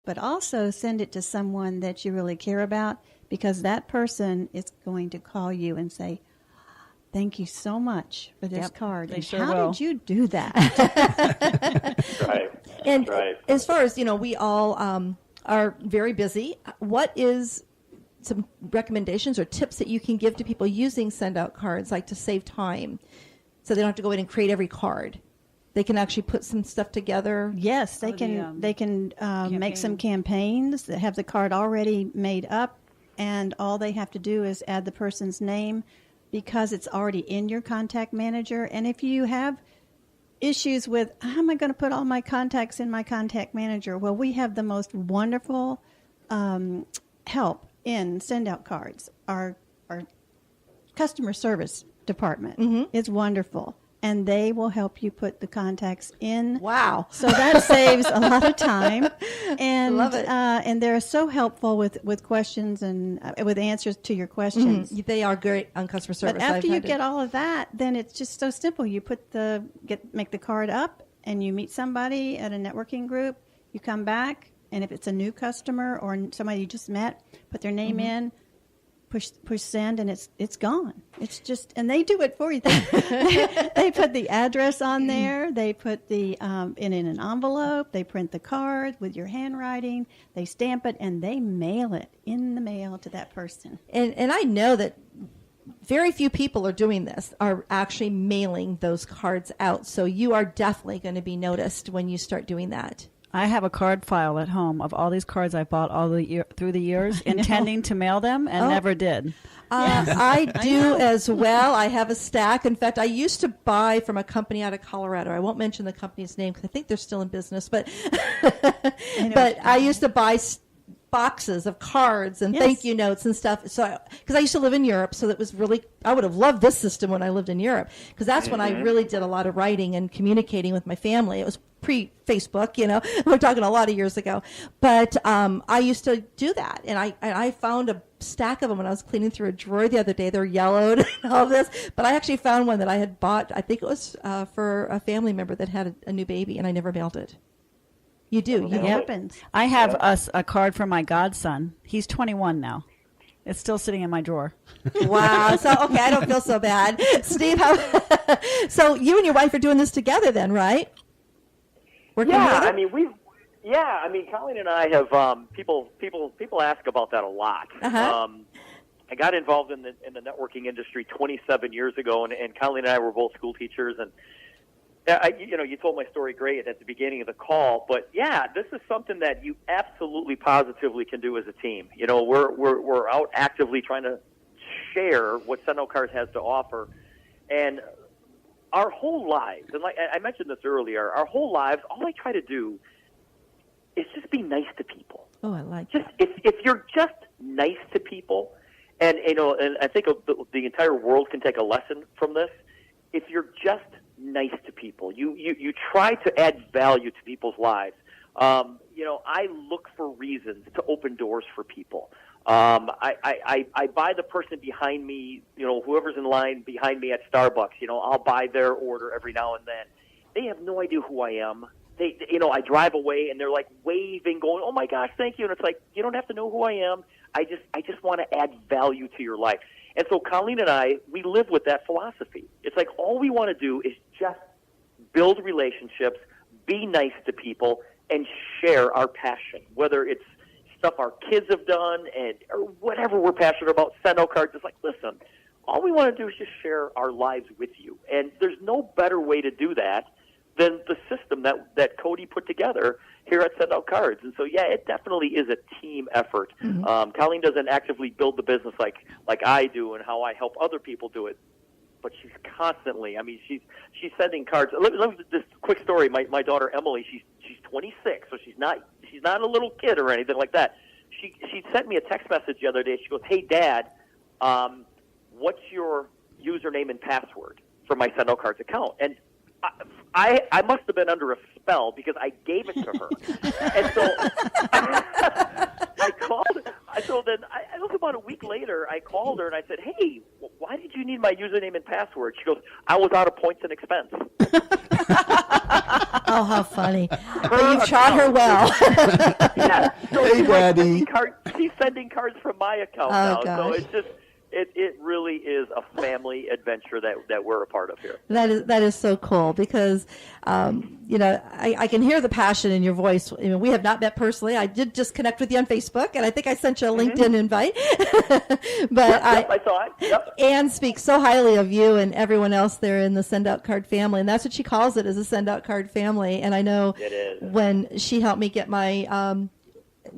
but also send it to someone that you really care about, because that person is going to call you and say, thank you so much for this card. And sure how will. did you do that? Right. And Right. as far as, we all are very busy, what is some recommendations or tips that you can give to people using send-out cards, like to save time, so they don't have to go in and create every card? They can actually put some stuff together. Yes, they can. They can make some campaigns that have the card already made up, and all they have to do is add the person's name, because it's already in your contact manager. And if you have issues with, how am I going to put all my contacts in my contact manager? Well, we have the most wonderful help in send-out cards. Our customer service department is wonderful, and they will help you put the contacts in. Wow. So that saves a lot of time. And Love it. And they're so helpful with questions and with answers to your questions. They are great on customer service. But after you get all of that, then it's just so simple. You make the card up, and you meet somebody at a networking group. You come back, and if it's a new customer or somebody you just met, put their name in, push send, and it's gone. It's just, and they do it for you. They put the address on there. They put the in an envelope. They print the card with your handwriting. They stamp it, and they mail it in the mail to that person. And I know that very few people are doing this, are actually mailing those cards out. So you are definitely going to be noticed when you start doing that. I have a card file at home of all these cards I bought through the years, intending to mail them, and never did. I do as well. I have a stack. In fact, I used to buy from a company out of Colorado. I won't mention the company's name because I think they're still in business, but I used to buy boxes of cards and thank you notes and stuff. So, because I used to live in Europe, so that was really, I would have loved this system when I lived in Europe, because that's when I really did a lot of writing and communicating with my family. It was pre-Facebook, we're talking a lot of years ago. But I used to do that, and I found a stack of them when I was cleaning through a drawer the other day. They're yellowed and all this, but I actually found one that I had bought. I think it was for a family member that had a new baby, and I never mailed it. You do. It happens. I have a card for my godson. He's 21 now. It's still sitting in my drawer. Wow. So, okay, I don't feel so bad. Steve, so you and your wife are doing this together then, right? Working together? I mean, Colleen and I have, people ask about that a lot. I got involved in the networking industry 27 years ago, and Colleen and I were both school teachers, and you told my story great at the beginning of the call, but this is something that you absolutely positively can do as a team. We're out actively trying to share what Send-Out Cards has to offer, and our whole lives, and like I mentioned this earlier, our whole lives, all I try to do is just be nice to people. Oh, I like just if you're just nice to people, and and I think the entire world can take a lesson from this. If you're just nice to people, you try to add value to people's lives. I look for reasons to open doors for people. I buy the person behind me, whoever's in line behind me at Starbucks, I'll buy their order every now and then. They have no idea who I am. I drive away and they're like waving, going, "Oh my gosh, thank you." And it's like, you don't have to know who I am. I just want to add value to your life. And so Colleen and I, we live with that philosophy. It's like all we want to do is just build relationships, be nice to people, and share our passion, whether it's stuff our kids have done or whatever we're passionate about. Send-Out Cards. It's like, listen, all we want to do is just share our lives with you. And there's no better way to do that than the system that Cody put together here at Send-Out Cards. And so, it definitely is a team effort. Mm-hmm. Colleen doesn't actively build the business like I do and how I help other people do it. But she's constantly, she's sending cards. Let me this quick story. My daughter Emily, she's 26, so she's not a little kid or anything like that. She sent me a text message the other day. She goes, "Hey Dad, what's your username and password for my Send-Out Cards account?" And I must have been under a spell because I gave it to her. And so I called. So then, it was about a week later, I called her and I said, "Hey, why did you need my username and password?" She goes, "I was out of points and expense." Oh, how funny. But you've taught her well. Yeah. So Hey, Daddy. She's sending cards from my account now. Gosh. So it's just, it really is a family adventure that we're a part of here. That is so cool because, I can hear the passion in your voice. I mean, we have not met personally. I did just connect with you on Facebook, and I think I sent you a LinkedIn invite. But I saw it. Yep. Anne speaks so highly of you and everyone else there in the Send Out Card family, and that's what she calls it, is a Send Out Card family. And I know It is. when she helped me get my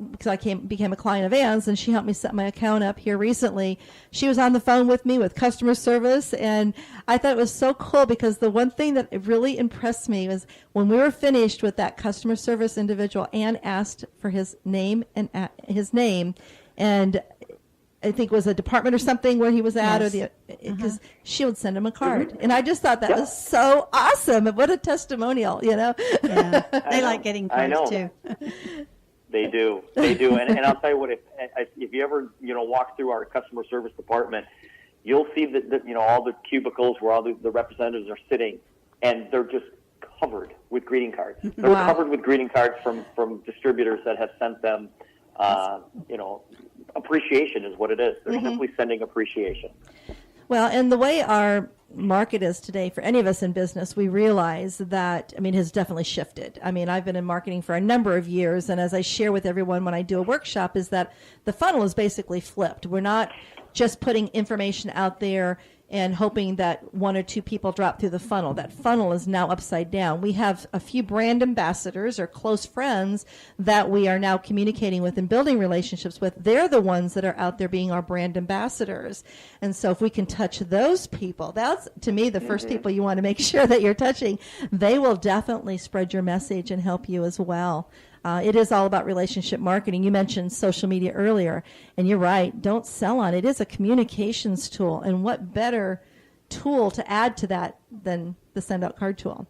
because I became a client of Anne's, and she helped me set my account up here recently. She was on the phone with me with customer service, and I thought it was so cool because the one thing that really impressed me was when we were finished with that customer service individual, Anne asked for his name and I think it was a department or something where he was at, Yes. or because she would send him a card, and I just thought that was so awesome. What a testimonial, Yeah. They like getting I cards know. too. They do. And I'll tell you what, if you ever, walk through our customer service department, you'll see that all the cubicles where all the representatives are sitting, and they're just covered with greeting cards. They're Wow. covered with greeting cards from distributors that have sent them, appreciation is what it is. They're simply sending appreciation. Well, and the way our market is today for any of us in business, we realize that, has definitely shifted. I've been in marketing for a number of years, and as I share with everyone when I do a workshop, is that the funnel is basically flipped. We're not just putting information out there and hoping that one or two people drop through the funnel. That funnel is now upside down. We have a few brand ambassadors or close friends that we are now communicating with and building relationships with. They're the ones that are out there being our brand ambassadors. And so if we can touch those people, that's, to me, the first people you want to make sure that you're touching. They will definitely spread your message and help you as well. It is all about relationship marketing. You mentioned social media earlier, and you're right. Don't sell on it. It is a communications tool, and what better tool to add to that than the Send Out Card tool?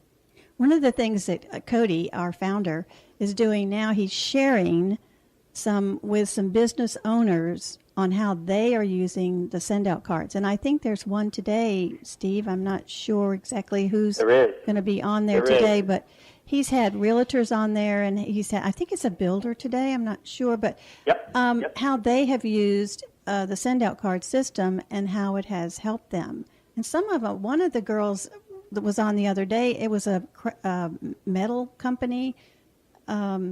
One of the things that Cody, our founder, is doing now, he's sharing with some business owners on how they are using the Send Out cards. And I think there's one today, Steve. I'm not sure exactly who's going to be on there today, but he's had realtors on there, and he's had, I think it's a builder today. I'm not sure, but how they have used the Send Out card system and how it has helped them. And some of them, one of the girls that was on the other day, it was a metal company,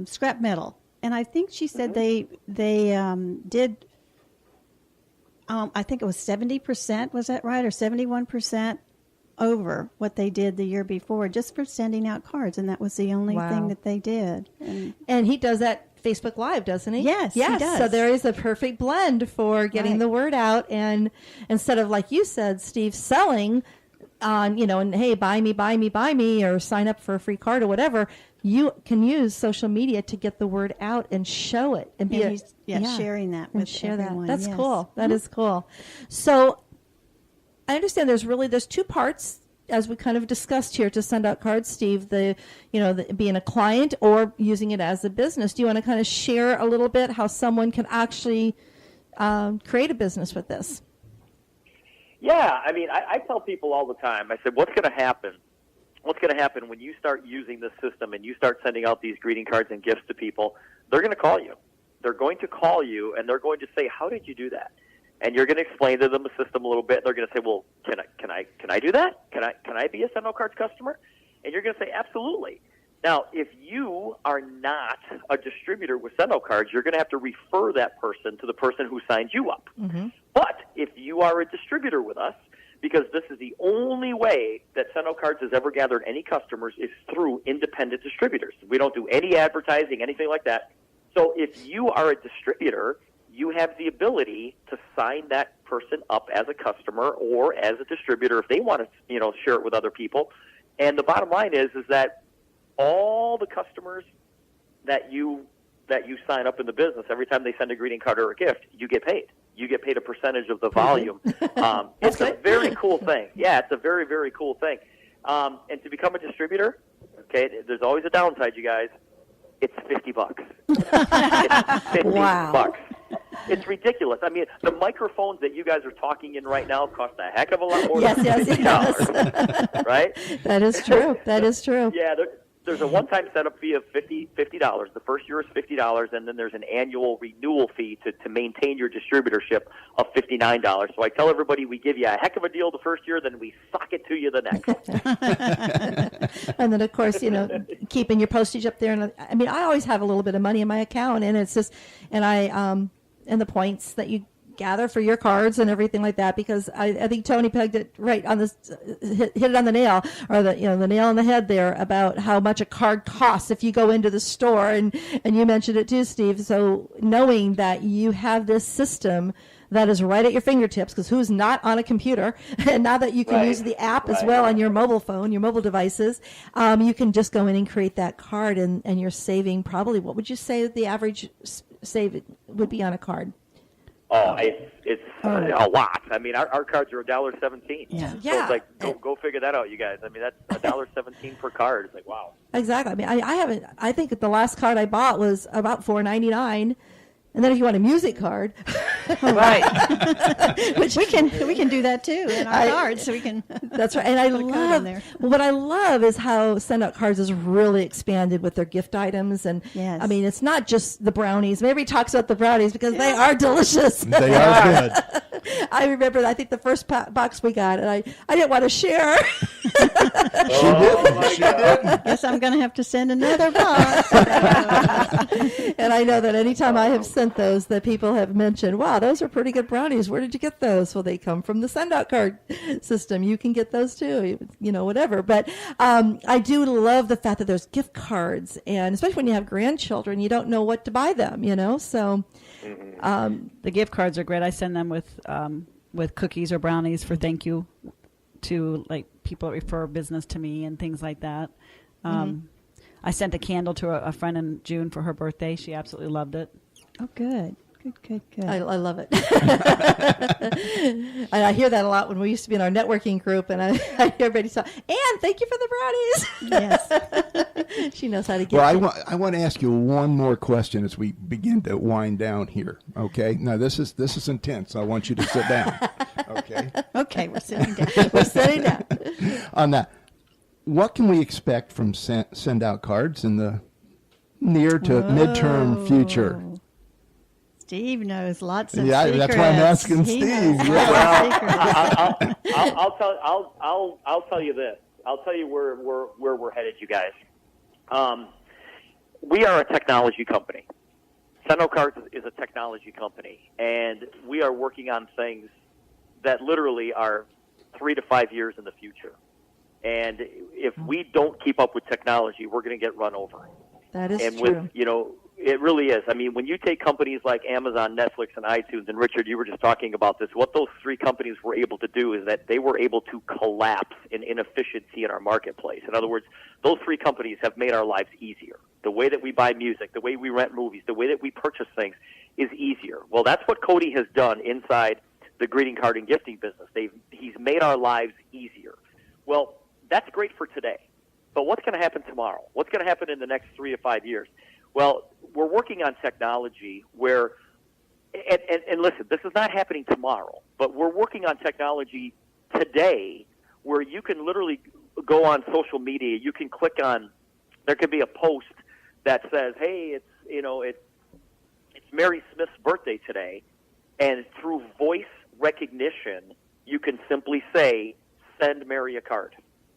scrap metal. And I think she said they did, I think it was 70%, was that right? Or 71% over what they did the year before just for sending out cards. And that was the only thing that they did. And he does that Facebook Live, doesn't he? Yes, he does. So there is a perfect blend for getting the word out. And instead of, like you said, Steve, selling on, and hey, buy me, or sign up for a free card or whatever, you can use social media to get the word out and show it and be sharing that with everyone. That's cool. That is cool. So I understand there's two parts, as we kind of discussed here, to Send Out cards, Steve, being a client or using it as a business. Do you want to kind of share a little bit how someone can actually create a business with this? Yeah, I tell people all the time, I said, what's going to happen? What's going to happen when you start using this system and you start sending out these greeting cards and gifts to people? They're going to call you. They're going to call you, and they're going to say, how did you do that? And you're going to explain to them the system a little bit. They're going to say, well, can I do that? Can I be a Send Out cards customer? And you're going to say, absolutely. Now, if you are not a distributor with Send Out cards, you're going to have to refer that person to the person who signed you up. Mm-hmm. But if you are a distributor with us, because this is the only way that Send Out cards has ever gathered any customers is through independent distributors. We don't do any advertising, anything like that. So if you are a distributor, you have the ability to sign that person up as a customer or as a distributor if they want to, share it with other people. And the bottom line is that all the customers that you sign up in the business, every time they send a greeting card or a gift, you get paid. You get paid a percentage of the volume. It's a very cool thing. Yeah, it's a very, very cool thing. And to become a distributor, okay, there's always a downside, you guys. It's $50. It's $50. It's ridiculous. The microphones that you guys are talking in right now cost a heck of a lot more than $50. Right? That is true. That is true. Yeah, There's a one-time setup fee of $50. The first year is $50, and then there's an annual renewal fee to maintain your distributorship of $59. So I tell everybody we give you a heck of a deal the first year, then we sock it to you the next. And then, of course, keeping your postage up there. And I mean, I always have a little bit of money in my account, and it's just, and and the points that you gather for your cards and everything like that, because I think Toni pegged it right on this, hit it on the nail, or the nail on the head there, about how much a card costs if you go into the store, and you mentioned it too, Steve. So knowing that you have this system that is right at your fingertips, because who's not on a computer, and now that you can use the app as well on your mobile phone, your mobile devices, you can just go in and create that card, and you're saving probably, what would you say the average save would be on a card? Oh, it's a lot. I mean, our cards are $1.17. Yeah. So it's like, go figure that out, you guys. I mean, that's $1.17 per card. It's like, wow. Exactly. I mean, I think the last card I bought was about $4.99. And then if you want a music card, right, which we can do that too in our cards, so we can. That's right. And I love what I love is how Send Out Cards has really expanded with their gift items. And I mean, it's not just the brownies. Maybe he talks about the brownies because they are delicious. They are good. I remember, I think the first box we got, and I didn't want to share. Oh, she did. Guess I'm going to have to send another box. And I know that anytime I have sent those, that people have mentioned, wow, those are pretty good brownies. Where did you get those? Well, they come from the Send Out Card system. You can get those too, whatever. But I do love the fact that there's gift cards, and especially when you have grandchildren, you don't know what to buy them, so... the gift cards are great. I send them with cookies or brownies for thank you to like people that refer business to me and things like that. I sent a candle to a friend in June for her birthday. She absolutely loved it. Oh, good. Good. I love it. And I hear that a lot when we used to be in our networking group, and I hear everybody say, and thank you for the brownies. Yes. She knows how to get I want to ask you one more question as we begin to wind down here. Okay. Now, this is intense. I want you to sit down. Okay. Okay, we're sitting down. We're sitting down. On that, what can we expect from Send Out Cards in the near to midterm future? Steve knows lots of secrets. Yeah, that's why I'm asking Steve. Well, I'll tell you this. I'll tell you where we're headed, you guys. We are a technology company. Send Out Cards is a technology company, and we are working on things that literally are 3 to 5 years in the future. And if we don't keep up with technology, we're going to get run over. That is true. With, it really is. I mean, when you take companies like Amazon, Netflix, and iTunes, and Richard, you were just talking about this, what those three companies were able to do is that they were able to collapse an inefficiency in our marketplace. In other words, those three companies have made our lives easier. The way that we buy music, the way we rent movies, the way that we purchase things is easier. Well, that's what Cody has done inside the greeting card and gifting business. He's made our lives easier. Well, that's great for today. But what's going to happen tomorrow? What's going to happen in the next 3 to 5 years? Well, we're working on technology where, and listen, this is not happening tomorrow, but we're working on technology today where you can literally go on social media. You can click on, there could be a post that says, hey, it's Mary Smith's birthday today, and through voice recognition, you can simply say, send Mary a card.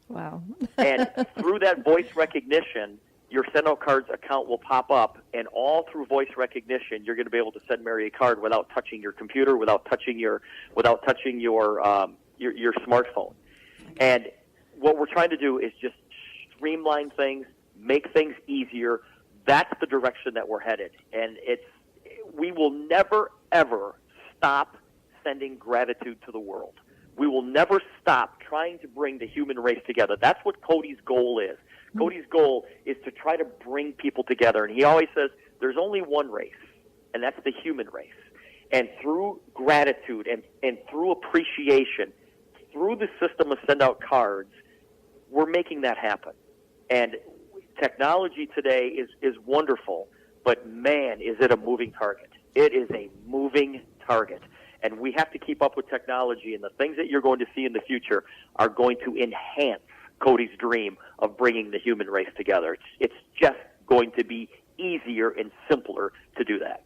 Wow. And through that voice recognition, your Send Out Cards account will pop up, and all through voice recognition, you're going to be able to send Mary a card without touching your computer, without touching your smartphone. And what we're trying to do is just streamline things, make things easier. That's the direction that we're headed, and we will never ever stop sending gratitude to the world. We will never stop trying to bring the human race together. That's what Cody's goal is. Cody's goal is to try to bring people together. And he always says there's only one race, and that's the human race. And through gratitude and through appreciation, through the system of Send Out Cards, we're making that happen. And technology today is wonderful, but man, is it a moving target. It is a moving target. And we have to keep up with technology, and the things that you're going to see in the future are going to enhance Cody's dream of bringing the human race together. It's just going to be easier and simpler to do that.